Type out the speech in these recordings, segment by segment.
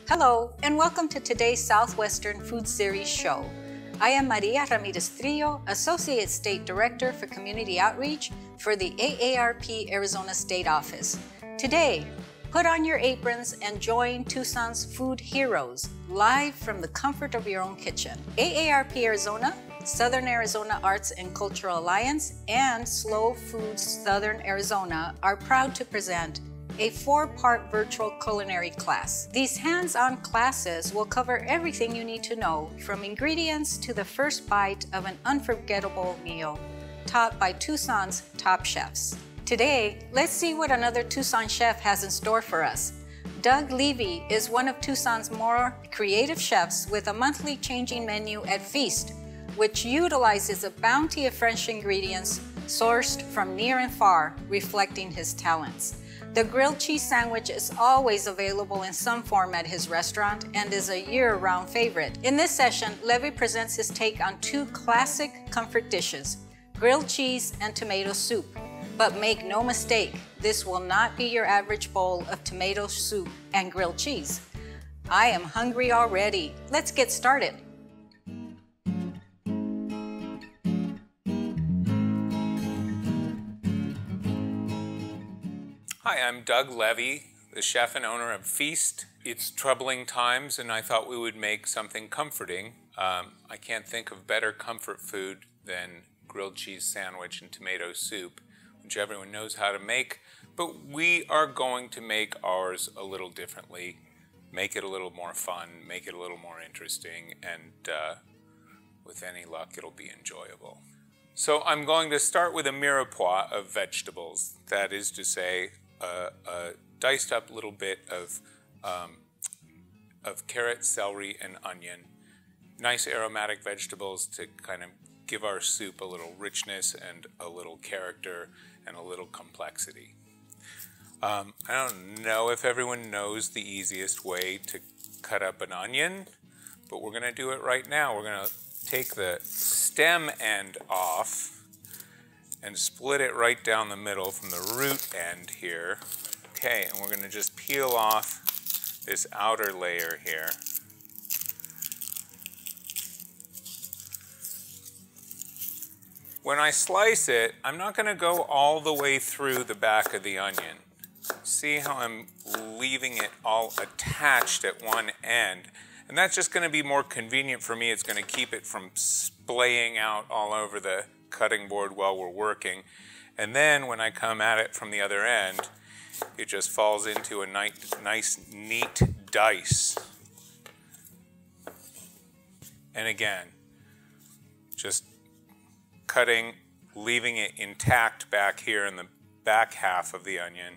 Hello, and welcome to today's Southwestern Food Series show. I am Maria Ramirez Trillo, Associate State Director for Community Outreach for the AARP Arizona State Office. Today, put on your aprons and join Tucson's food heroes, live from the comfort of your own kitchen. AARP Arizona, Southern Arizona Arts and Cultural Alliance, and Slow Foods Southern Arizona are proud to present a 4-part virtual culinary class. These hands-on classes will cover everything you need to know, from ingredients to the first bite of an unforgettable meal, taught by Tucson's top chefs. Today, let's see what another Tucson chef has in store for us. Doug Levy is one of Tucson's more creative chefs with a monthly changing menu at Feast, which utilizes a bounty of fresh ingredients sourced from near and far, reflecting his talents. The grilled cheese sandwich is always available in some form at his restaurant and is a year-round favorite. In this session, Levy presents his take on 2 classic comfort dishes, grilled cheese and tomato soup. But make no mistake, this will not be your average bowl of tomato soup and grilled cheese. I am hungry already. Let's get started. Hi, I'm Doug Levy, the chef and owner of Feast. It's troubling times, and I thought we would make something comforting. I can't think of better comfort food than grilled cheese sandwich and tomato soup, which everyone knows how to make, but we are going to make ours a little differently, make it a little more fun, make it a little more interesting, and with any luck, it'll be enjoyable. So I'm going to start with a mirepoix of vegetables, that is to say, a diced up little bit of carrot, celery, and onion. Nice aromatic vegetables to kind of give our soup a little richness and a little character and a little complexity. I don't know if everyone knows the easiest way to cut up an onion, but we're going to do it right now. We're going to take the stem end off and split it right down the middle from the root end here. Okay, and we're going to just peel off this outer layer here. When I slice it, I'm not going to go all the way through the back of the onion. See how I'm leaving it all attached at one end? And that's just going to be more convenient for me. It's going to keep it from splaying out all over the cutting board while we're working. And then when I come at it from the other end, it just falls into a nice, neat dice. And again, just cutting, leaving it intact back here in the back half of the onion.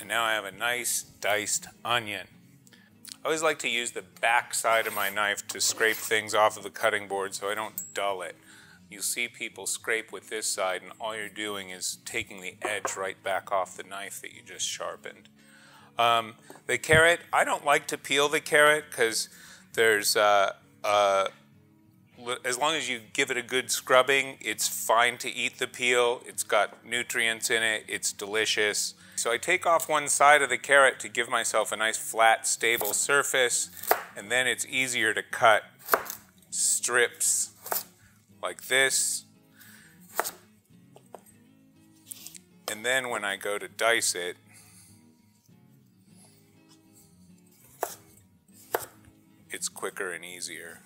Now I have a nice diced onion. I always like to use the back side of my knife to scrape things off of the cutting board so I don't dull it. You'll see people scrape with this side, and all you're doing is taking the edge right back off the knife that you just sharpened. The carrot, I don't like to peel the carrot because there's as long as you give it a good scrubbing, it's fine to eat the peel. It's got nutrients in it. It's delicious. So I take off one side of the carrot to give myself a nice flat, stable surface, and then it's easier to cut strips like this. And then when I go to dice it, it's quicker and easier.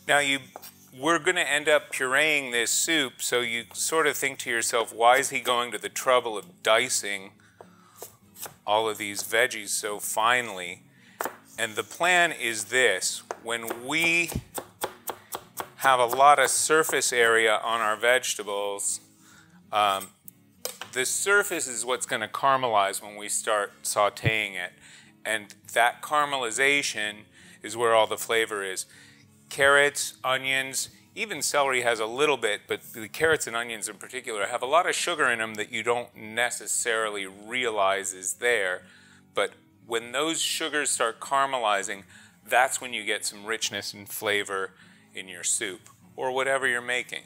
Now we're going to end up pureeing this soup, so you sort of think to yourself, why is he going to the trouble of dicing all of these veggies so finely? And the plan is this: when we have a lot of surface area on our vegetables, the surface is what's going to caramelize when we start sauteing it. And that caramelization is where all the flavor is. carrots, onions, even celery has a little bit, but the carrots and onions in particular have a lot of sugar in them that you don't necessarily realize is there. But when those sugars start caramelizing, that's when you get some richness and flavor in your soup or whatever you're making.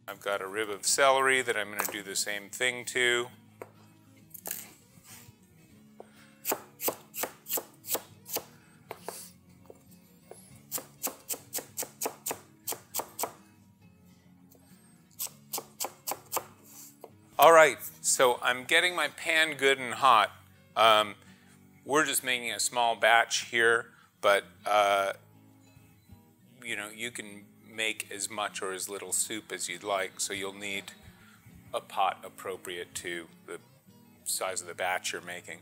I've got a rib of celery that I'm going to do the same thing to. All right, so I'm getting my pan good and hot. We're just making a small batch here, but you know, you can make as much or as little soup as you'd like, so you'll need a pot appropriate to the size of the batch you're making.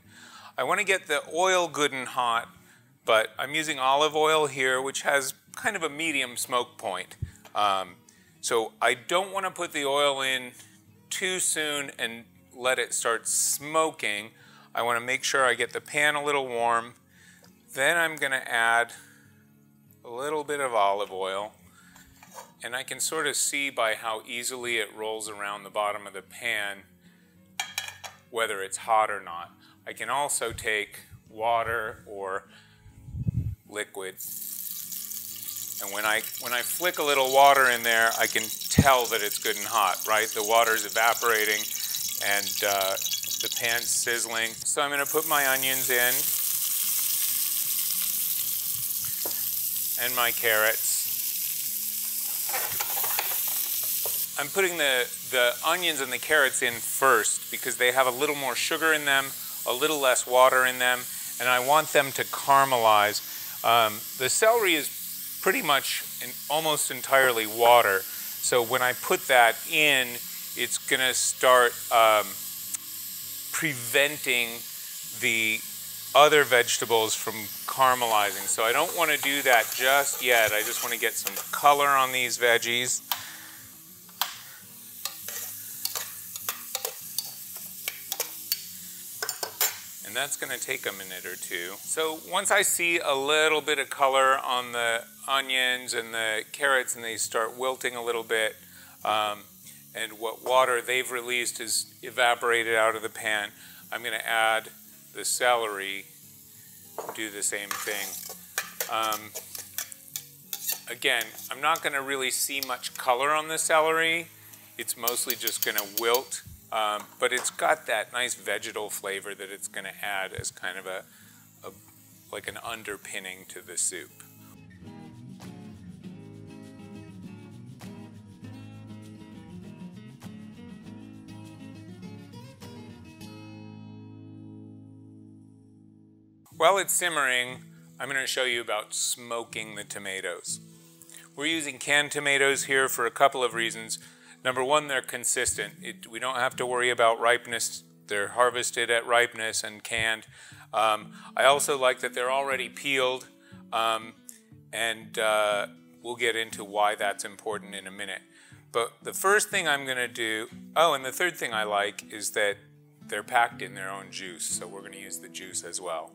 I want to get the oil good and hot, but I'm using olive oil here, which has kind of a medium smoke point. So I don't want to put the oil in too soon and let it start smoking. I want to make sure I get the pan a little warm. Then I'm going to add a little bit of olive oil. And I can sort of see by how easily it rolls around the bottom of the pan whether it's hot or not. I can also take water or liquid. And when I flick a little water in there, I can tell that it's good and hot, right? The water's evaporating and the pan's sizzling. So I'm going to put my onions in and my carrots. I'm putting the onions and the carrots in first because they have a little more sugar in them, a little less water in them, and I want them to caramelize. The celery is pretty much almost entirely water, so when I put that in, it's going to start preventing the other vegetables from caramelizing. So I don't want to do that just yet. I just want to get some color on these veggies. And that's going to take a minute or two. So once I see a little bit of color on the onions and the carrots and they start wilting a little bit, and what water they've released is evaporated out of the pan, I'm going to add the celery, do the same thing. Again, I'm not going to really see much color on the celery. It's mostly just going to wilt. But it's got that nice vegetal flavor that it's going to add as kind of like an underpinning to the soup. While it's simmering, I'm going to show you about smoking the tomatoes. We're using canned tomatoes here for a couple of reasons. Number one, they're consistent. We don't have to worry about ripeness. They're harvested at ripeness and canned. I also like that they're already peeled, and we'll get into why that's important in a minute. But the first thing I'm going to do, and the third thing I like is that they're packed in their own juice, so we're going to use the juice as well.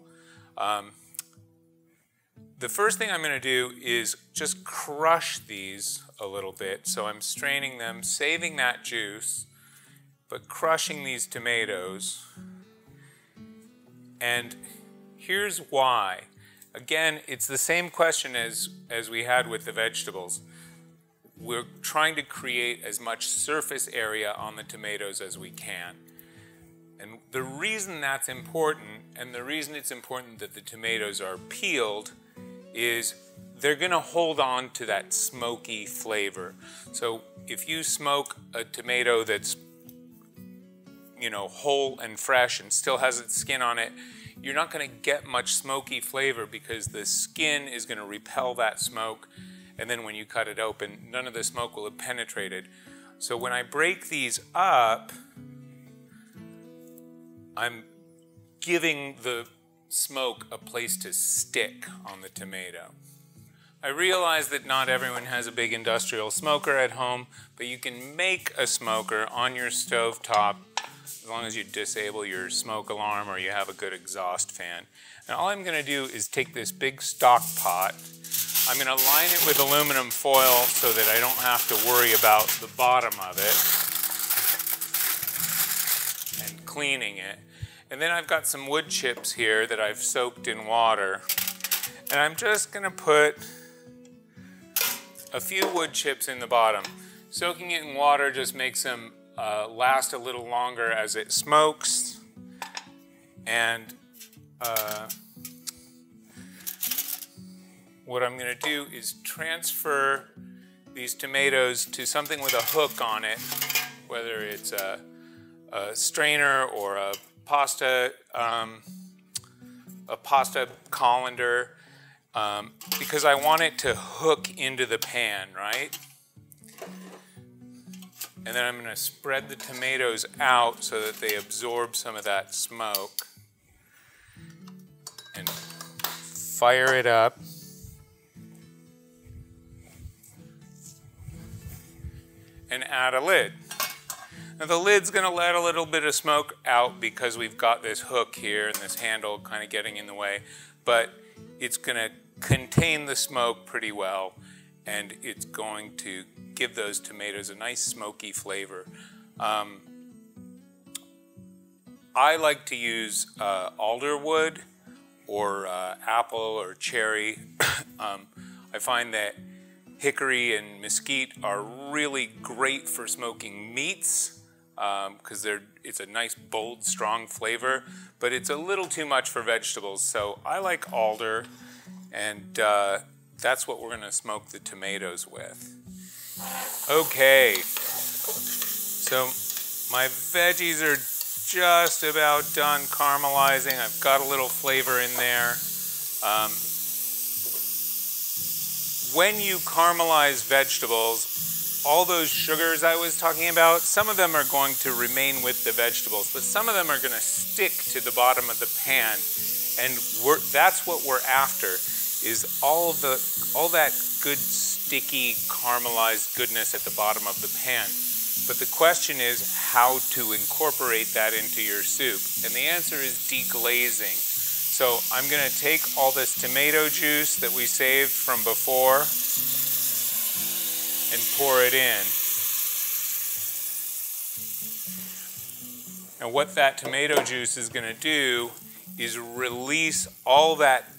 The first thing I'm going to do is just crush these a little bit. So I'm straining them, saving that juice, but crushing these tomatoes. And here's why. Again, it's the same question as we had with the vegetables. We're trying to create as much surface area on the tomatoes as we can. And the reason that's important, and the reason it's important that the tomatoes are peeled, is they're going to hold on to that smoky flavor. So if you smoke a tomato that's, you know, whole and fresh and still has its skin on it, you're not going to get much smoky flavor because the skin is going to repel that smoke, and then when you cut it open, none of the smoke will have penetrated. So when I break these up, I'm giving the smoke a place to stick on the tomato. I realize that not everyone has a big industrial smoker at home, but you can make a smoker on your stove top as long as you disable your smoke alarm or you have a good exhaust fan. And all I'm going to do is take this big stock pot. I'm going to line it with aluminum foil so that I don't have to worry about the bottom of it and cleaning it. And then I've got some wood chips here that I've soaked in water. And I'm just going to put a few wood chips in the bottom. Soaking it in water just makes them last a little longer as it smokes. And what I'm going to do is transfer these tomatoes to something with a hook on it, whether it's a strainer or a pasta colander, because I want it to hook into the pan, right? And then I'm going to spread the tomatoes out so that they absorb some of that smoke. And fire it up. And add a lid. Now the lid's going to let a little bit of smoke out because we've got this hook here and this handle kind of getting in the way, but it's going to contain the smoke pretty well, and it's going to give those tomatoes a nice smoky flavor. I like to use alder wood or apple or cherry. I find that hickory and mesquite are really great for smoking meats because it's a nice, bold, strong flavor, but it's a little too much for vegetables. So I like alder, and that's what we're going to smoke the tomatoes with. Okay, so my veggies are just about done caramelizing. I've got a little flavor in there. When you caramelize vegetables, all those sugars I was talking about, some of them are going to remain with the vegetables, but some of them are going to stick to the bottom of the pan, and that's what we're after, is all that good sticky caramelized goodness at the bottom of the pan. But the question is how to incorporate that into your soup, and the answer is deglazing. So I'm going to take all this tomato juice that we saved from before and pour it in. And what that tomato juice is going to do is release all that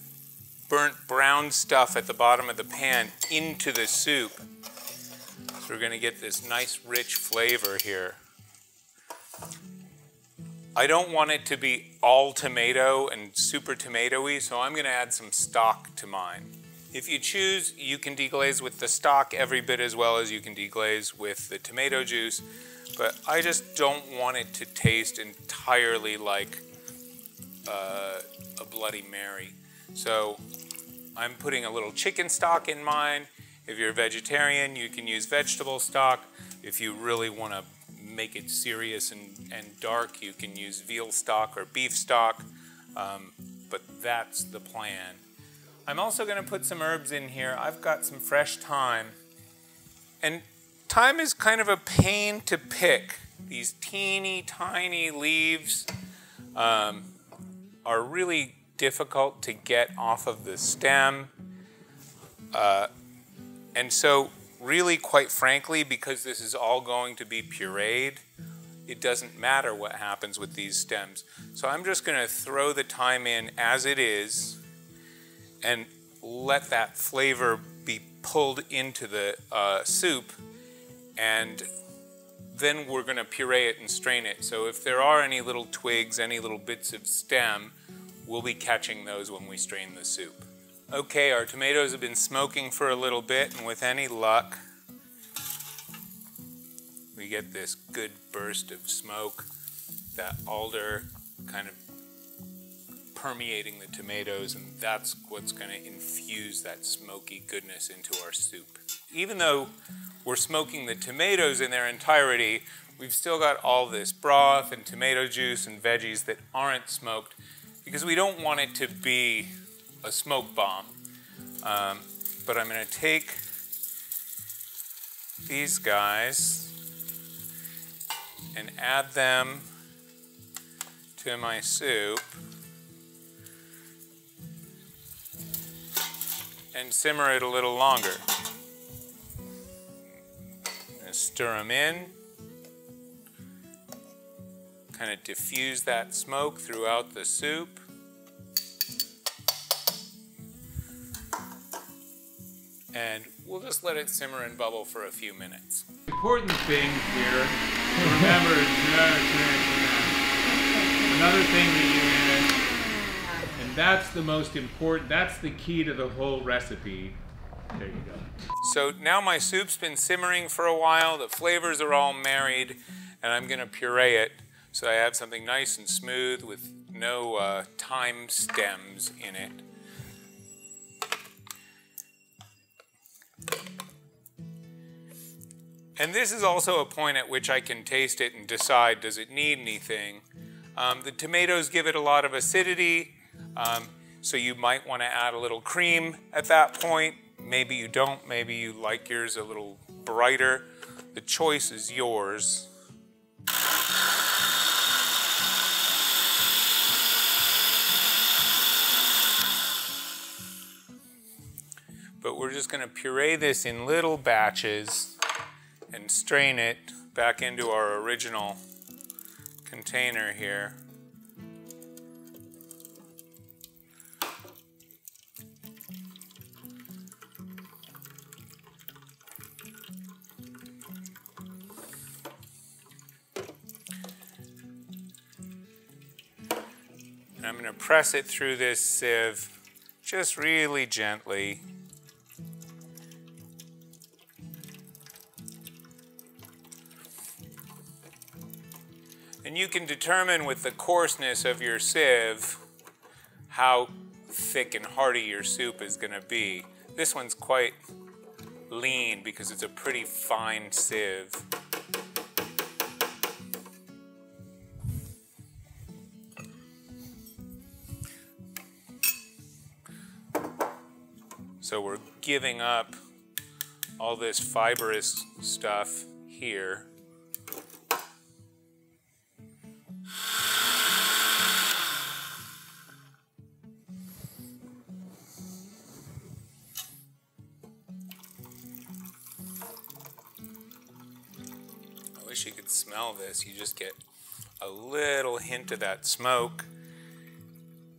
burnt brown stuff at the bottom of the pan into the soup. So we're going to get this nice rich flavor here. I don't want it to be all tomato and super tomatoey, so I'm going to add some stock to mine. If you choose, you can deglaze with the stock every bit as well as you can deglaze with the tomato juice, but I just don't want it to taste entirely like a Bloody Mary. So I'm putting a little chicken stock in mine. If you're a vegetarian, you can use vegetable stock. If you really want to make it serious and dark, you can use veal stock or beef stock, but that's the plan. I'm also going to put some herbs in here. I've got some fresh thyme, and thyme is kind of a pain to pick. These teeny tiny leaves are really difficult to get off of the stem, and so really, quite frankly, because this is all going to be pureed, it doesn't matter what happens with these stems. So I'm just going to throw the thyme in as it is and let that flavor be pulled into the soup, and then we're going to puree it and strain it. So if there are any little twigs, any little bits of stem, we'll be catching those when we strain the soup. Okay, our tomatoes have been smoking for a little bit, and with any luck, we get this good burst of smoke, that alder kind of permeating the tomatoes, and that's what's going to infuse that smoky goodness into our soup. Even though we're smoking the tomatoes in their entirety, we've still got all this broth and tomato juice and veggies that aren't smoked, because we don't want it to be a smoke bomb. But I'm going to take these guys and add them to my soup and simmer it a little longer. Stir them in, kind of diffuse that smoke throughout the soup. And we'll just let it simmer and bubble for a few minutes. The important thing here to remember is another thing that you add, and that's the most important, that's the key to the whole recipe. There you go. So now my soup's been simmering for a while, the flavors are all married, and I'm going to puree it so I have something nice and smooth with no thyme stems in it. And this is also a point at which I can taste it and decide, does it need anything? The tomatoes give it a lot of acidity, so you might want to add a little cream at that point. Maybe you don't, maybe you like yours a little brighter. The choice is yours. But we're just going to puree this in little batches and strain it back into our original container here. And I'm going to press it through this sieve just really gently. And you can determine with the coarseness of your sieve how thick and hearty your soup is going to be. This one's quite lean because it's a pretty fine sieve. So we're giving up all this fibrous stuff here. I wish you could smell this. You just get a little hint of that smoke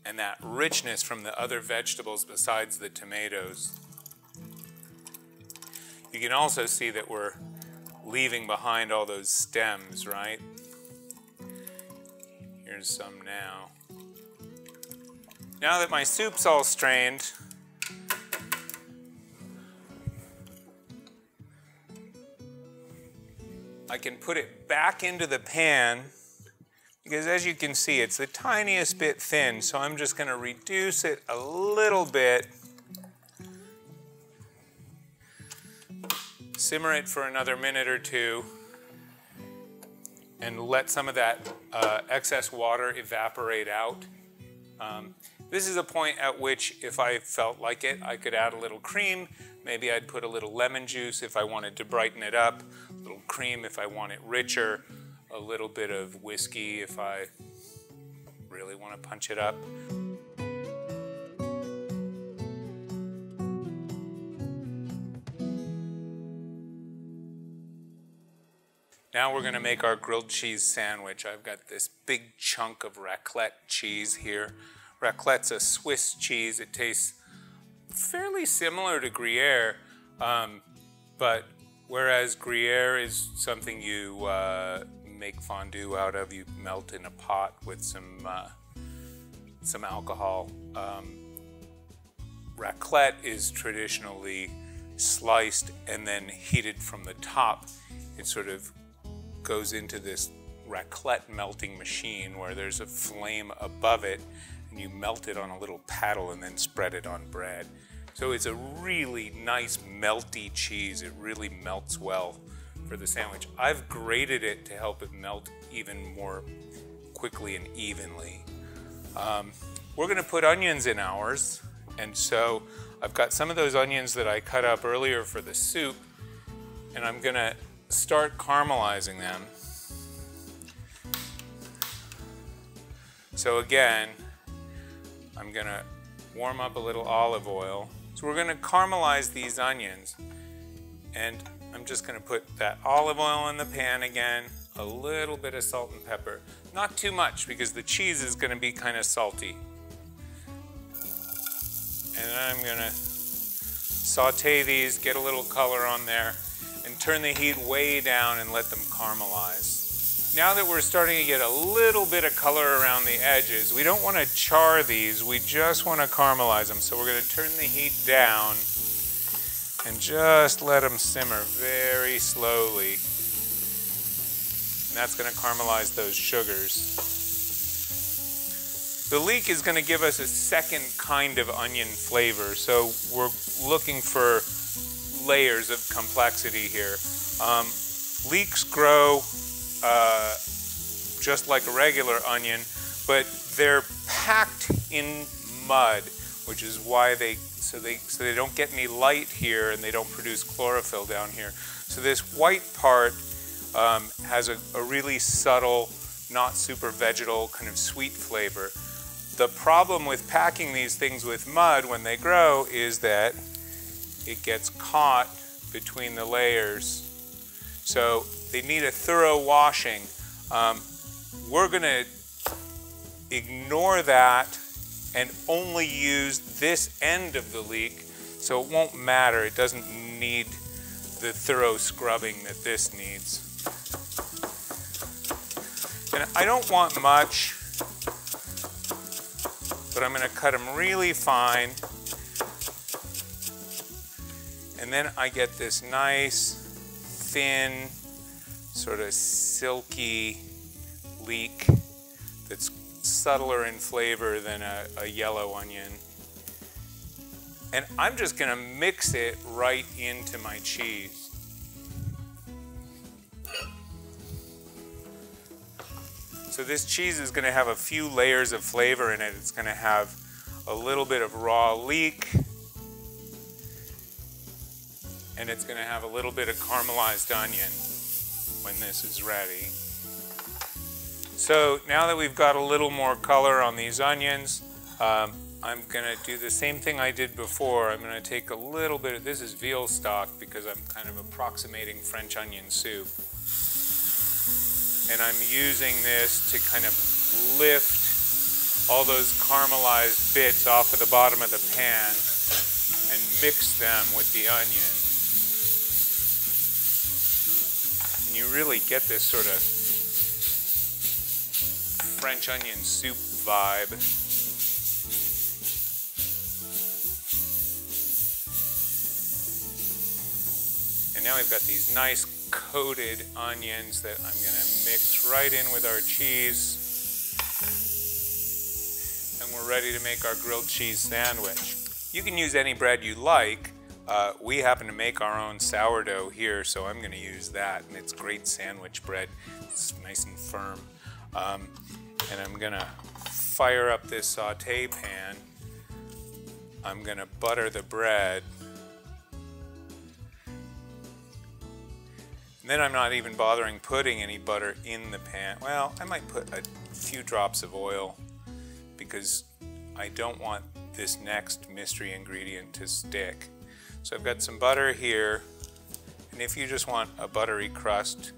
and that richness from the other vegetables besides the tomatoes. You can also see that we're leaving behind all those stems, right? Here's some now. Now that my soup's all strained, I can put it back into the pan because as you can see, it's the tiniest bit thin, so I'm just going to reduce it a little bit. Simmer it for another minute or two and let some of that excess water evaporate out. This is a point at which, if I felt like it, I could add a little cream. Maybe I'd put a little lemon juice if I wanted to brighten it up, a little cream if I want it richer, a little bit of whiskey if I really want to punch it up. Now we're going to make our grilled cheese sandwich. I've got this big chunk of raclette cheese here. Raclette's a Swiss cheese. It tastes fairly similar to Gruyere, but whereas Gruyere is something you make fondue out of, you melt in a pot with some alcohol. Raclette is traditionally sliced and then heated from the top. It sort of goes into this raclette melting machine where there's a flame above it and you melt it on a little paddle and then spread it on bread. So it's a really nice melty cheese. It really melts well for the sandwich. I've grated it to help it melt even more quickly and evenly. We're going to put onions in ours, and so I've got some of those onions that I cut up earlier for the soup, and I'm going to start caramelizing them. So again, I'm gonna warm up a little olive oil. So we're gonna caramelize these onions. And I'm just gonna put that olive oil in the pan again, a little bit of salt and pepper. Not too much because the cheese is gonna be kind of salty. And I'm gonna saute these, get a little color on there, and turn the heat way down and let them caramelize. Now that we're starting to get a little bit of color around the edges, we don't want to char these, we just want to caramelize them. So we're going to turn the heat down and just let them simmer very slowly. And that's going to caramelize those sugars. The leek is going to give us a second kind of onion flavor, so we're looking for layers of complexity here. Leeks grow just like a regular onion, but they're packed in mud, which is why they don't get any light here and they don't produce chlorophyll down here. So this white part has a really subtle, not super vegetal, kind of sweet flavor. The problem with packing these things with mud when they grow is that it gets caught between the layers. So they need a thorough washing. We're going to ignore that and only use this end of the leek, so it won't matter. It doesn't need the thorough scrubbing that this needs. And I don't want much, but I'm going to cut them really fine. And then I get this nice, thin, sort of silky leek that's subtler in flavor than a yellow onion. And I'm just going to mix it right into my cheese. So this cheese is going to have a few layers of flavor in it. It's going to have a little bit of raw leek, and it's going to have a little bit of caramelized onion when this is ready. So now that we've got a little more color on these onions, I'm going to do the same thing I did before. I'm going to take a little bit of, this is veal stock because I'm kind of approximating French onion soup. And I'm using this to kind of lift all those caramelized bits off of the bottom of the pan and mix them with the onion. And you really get this sort of French onion soup vibe. And now we've got these nice coated onions that I'm going to mix right in with our cheese. And we're ready to make our grilled cheese sandwich. You can use any bread you like. We happen to make our own sourdough here, so I'm going to use that. And it's great sandwich bread. It's nice and firm. And I'm going to fire up this saute pan. I'm going to butter the bread. And then I'm not even bothering putting any butter in the pan. Well, I might put a few drops of oil because I don't want this next mystery ingredient to stick. So I've got some butter here, and if you just want a buttery crust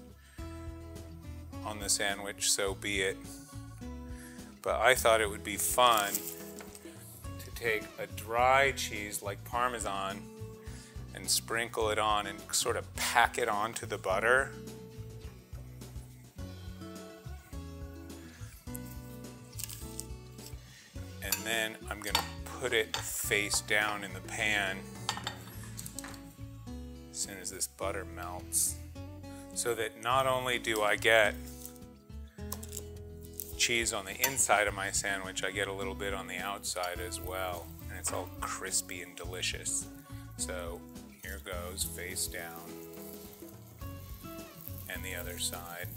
on the sandwich, so be it. But I thought it would be fun to take a dry cheese like Parmesan and sprinkle it on and sort of pack it onto the butter. And then I'm going to put it face down in the pan as soon as this butter melts, so that not only do I get cheese on the inside of my sandwich, I get a little bit on the outside as well, and it's all crispy and delicious. So here goes, face down, and the other side.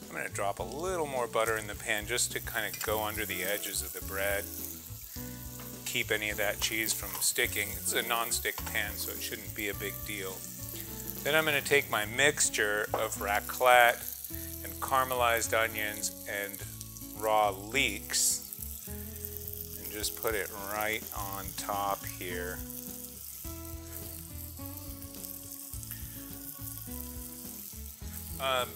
I'm going to drop a little more butter in the pan just to kind of go under the edges of the bread, keep any of that cheese from sticking. It's a non-stick pan, so it shouldn't be a big deal. Then I'm going to take my mixture of raclette and caramelized onions and raw leeks, and just put it right on top here.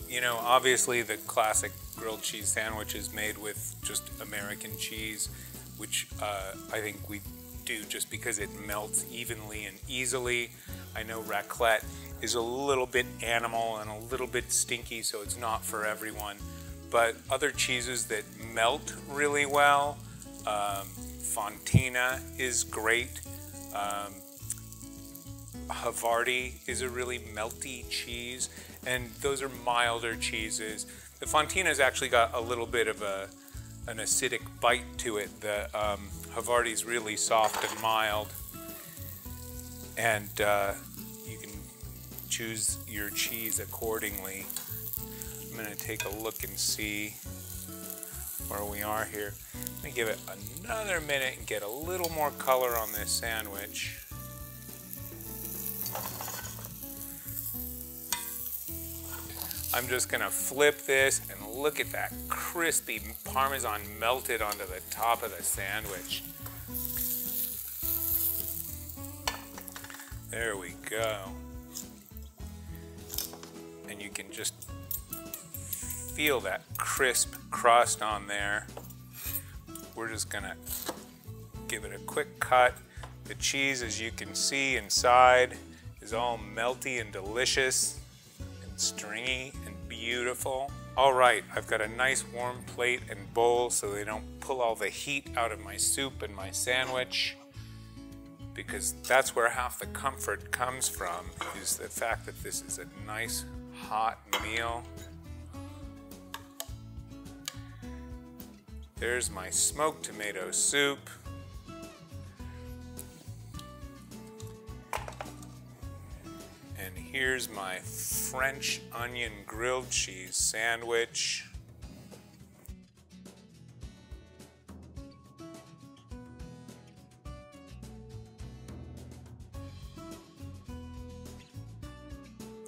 You know, obviously the classic grilled cheese sandwich is made with just American cheese, which I think we do just because it melts evenly and easily. I know raclette is a little bit animal and a little bit stinky, so it's not for everyone. But other cheeses that melt really well, Fontina is great. Havarti is a really melty cheese, and those are milder cheeses. The Fontina's actually got a little bit of an acidic bite to it. The Havarti's really soft and mild, and you can choose your cheese accordingly. I'm going to take a look and see where we are here. Let me give it another minute and get a little more color on this sandwich. I'm just gonna flip this and look at that crispy Parmesan melted onto the top of the sandwich. There we go. And you can just feel that crisp crust on there. We're just gonna give it a quick cut. The cheese, as you can see inside, is all melty and delicious and stringy and beautiful. All right, I've got a nice warm plate and bowl so they don't pull all the heat out of my soup and my sandwich, because that's where half the comfort comes from, is the fact that this is a nice hot meal. There's my smoked tomato soup. And here's my French onion grilled cheese sandwich.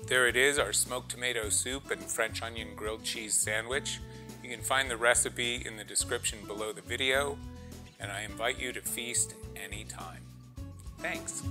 There it is, our smoked tomato soup and French onion grilled cheese sandwich. You can find the recipe in the description below the video, and I invite you to feast anytime. Thanks.